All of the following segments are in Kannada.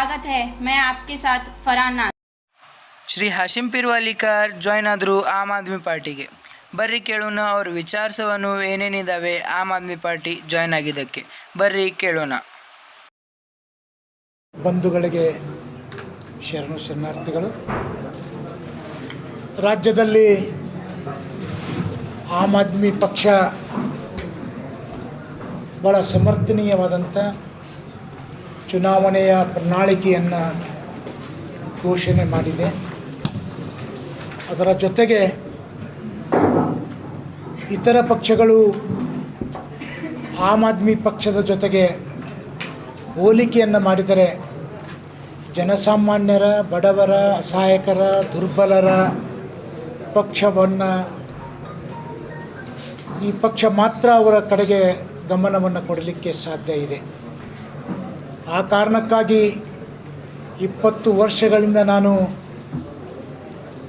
स्वागत है। मैं आपके साथ फरहान नाज। ಶ್ರೀ ಹಾಶಿಂ ಪಿರ್ವಾಲಿಕರ್ ಜಾಯ್ನ್ ಆದರು ಆಮ್ ಆದ್ಮಿ ಪಾರ್ಟಿಗೆ. ಬರ್ರಿ ಕೇಳೋಣ ಅವ್ರ ವಿಚಾರಸವನು ಏನೇನಿದ್ದಾವೆ ಆಮ್ ಆದ್ಮಿ ಪಾರ್ಟಿ ಜಾಯ್ನ್ ಆಗಿದ್ದಕ್ಕೆ. ಬರ್ರಿ ಕೇಳೋಣ. ಬಂಧುಗಳಿಗೆ ಶರಣು ಶರಣಾರ್ಥಿಗಳು. ರಾಜ್ಯದಲ್ಲಿ ಆಮ್ ಆದ್ಮಿ ಪಕ್ಷ ಭಾಳ ಸಮರ್ಥನೀಯವಾದಂಥ ಚುನಾವಣೆಯ ಪ್ರಣಾಳಿಕೆಯನ್ನು ಘೋಷಣೆ ಮಾಡಿದೆ. ಅದರ ಜೊತೆಗೆ ಇತರ ಪಕ್ಷಗಳು ಆಮ್ ಆದ್ಮಿ ಪಕ್ಷದ ಜೊತೆಗೆ ಹೋಲಿಕೆಯನ್ನು ಮಾಡಿದರೆ ಜನಸಾಮಾನ್ಯರ, ಬಡವರ, ಅಸಹಾಯಕರ, ದುರ್ಬಲರ ಪಕ್ಷವನ್ನು ಈ ಪಕ್ಷ ಮಾತ್ರ ಅವರ ಕಡೆಗೆ ಗಮನವನ್ನು ಕೊಡಲಿಕ್ಕೆ ಸಾಧ್ಯ ಇದೆ. ಆ ಕಾರಣಕ್ಕಾಗಿ 20 ವರ್ಷಗಳಿಂದ ನಾನು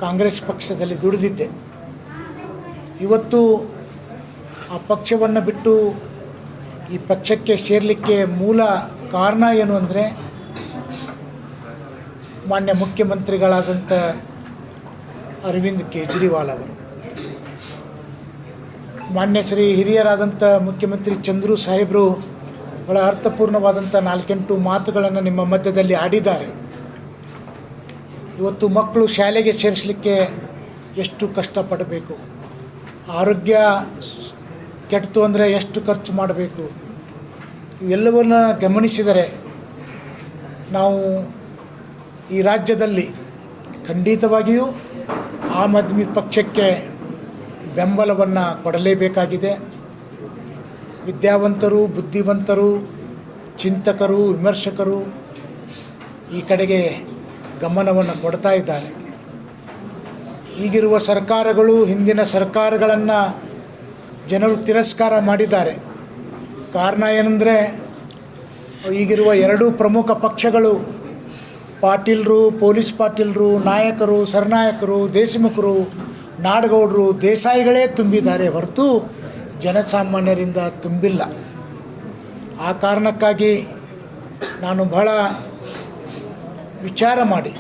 ಕಾಂಗ್ರೆಸ್ ಪಕ್ಷದಲ್ಲಿ ದುಡಿದಿದ್ದೆ. ಇವತ್ತು ಆ ಪಕ್ಷವನ್ನು ಬಿಟ್ಟು ಈ ಪಕ್ಷಕ್ಕೆ ಸೇರಲಿಕ್ಕೆ ಮೂಲ ಕಾರಣ ಏನು ಅಂದರೆ, ಮಾನ್ಯ ಮುಖ್ಯಮಂತ್ರಿಗಳಾದಂಥ ಅರವಿಂದ್ ಕೇಜ್ರಿವಾಲ್ ಅವರು, ಮಾನ್ಯ ಶ್ರೀ ಹಿರಿಯರಾದಂಥ ಮುಖ್ಯಮಂತ್ರಿ ಚಂದ್ರು ಸಾಹೇಬರು ಬಹಳ ಅರ್ಥಪೂರ್ಣವಾದಂಥ 4-8 ಮಾತುಗಳನ್ನು ನಿಮ್ಮ ಮಧ್ಯದಲ್ಲಿ ಆಡಿದ್ದಾರೆ. ಇವತ್ತು ಮಕ್ಕಳು ಶಾಲೆಗೆ ಸೇರಿಸಲಿಕ್ಕೆ ಎಷ್ಟು ಕಷ್ಟಪಡಬೇಕು, ಆರೋಗ್ಯ ಕೆಡ್ತು ಅಂದರೆ ಎಷ್ಟು ಖರ್ಚು ಮಾಡಬೇಕು, ಇವೆಲ್ಲವನ್ನು ಗಮನಿಸಿದರೆ ನಾವು ಈ ರಾಜ್ಯದಲ್ಲಿ ಖಂಡಿತವಾಗಿಯೂ ಆಮ್ ಆದ್ಮಿ ಪಕ್ಷಕ್ಕೆ ಬೆಂಬಲವನ್ನು ಕೊಡಲೇಬೇಕಾಗಿದೆ. ವಿದ್ಯಾವಂತರು, ಬುದ್ಧಿವಂತರು, ಚಿಂತಕರು, ವಿಮರ್ಶಕರು ಈ ಕಡೆಗೆ ಗಮನವನ್ನು ಕೊಡ್ತಾ ಇದ್ದಾರೆ. ಈಗಿರುವ ಸರ್ಕಾರಗಳು, ಹಿಂದಿನ ಸರ್ಕಾರಗಳನ್ನು ಜನರು ತಿರಸ್ಕಾರ ಮಾಡಿದ್ದಾರೆ. ಕಾರಣ ಏನೆಂದರೆ, ಈಗಿರುವ 2 ಪ್ರಮುಖ ಪಕ್ಷಗಳು ಪಾಟೀಲರು, ಪೊಲೀಸ್ ಪಾಟೀಲರು, ನಾಯಕರು, ಸರ್ನಾಯಕರು, ದೇಶಮುಖರು, ನಾಡಗೌಡರು, ದೇಸಾಯಿಗಳೇ ತುಂಬಿದ್ದಾರೆ ಹೊರತು ಜನಸಾಮಾನ್ಯರಿಂದ ತುಂಬಿಲ್ಲ. ಆ ಕಾರಣಕ್ಕಾಗಿ ನಾನು ಬಹಳ ವಿಚಾರ ಮಾಡಿ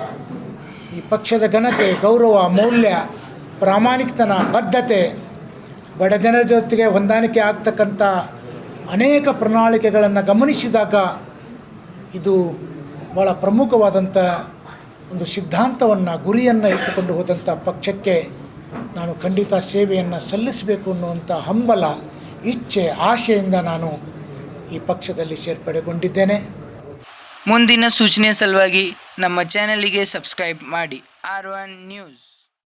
ಈ ಪಕ್ಷದ ಘನತೆ, ಗೌರವ, ಮೌಲ್ಯ, ಪ್ರಾಮಾಣಿಕತನ, ಬದ್ಧತೆ, ಬಡ ಜನರ ಜೊತೆಗೆ ಹೊಂದಾಣಿಕೆ ಆಗ್ತಕ್ಕಂಥ ಅನೇಕ ಪ್ರಣಾಳಿಕೆಗಳನ್ನು ಗಮನಿಸಿದಾಗ ಇದು ಭಾಳ ಪ್ರಮುಖವಾದಂಥ ಒಂದು ಸಿದ್ಧಾಂತವನ್ನು, ಗುರಿಯನ್ನು ಇಟ್ಟುಕೊಂಡು ಹೋದಂಥ ಪಕ್ಷಕ್ಕೆ ನಾನು ಖಂಡಿತ ಸೇವೆಯನ್ನು ಸಲ್ಲಿಸಬೇಕು ಅನ್ನುವಂಥ ಹಂಬಲ, ಇಚ್ಛೆ, ಆಶೆಯಿಂದ ನಾನು ಈ ಪಕ್ಷದಲ್ಲಿ ಸೇರ್ಪಡೆಗೊಂಡಿದ್ದೇನೆ. ಮುಂದಿನ ಸೂಚನೆ ಸಲುವಾಗಿ ನಮ್ಮ ಚಾನಲಿಗೆ ಸಬ್ಸ್ಕ್ರೈಬ್ ಮಾಡಿ. R1 news.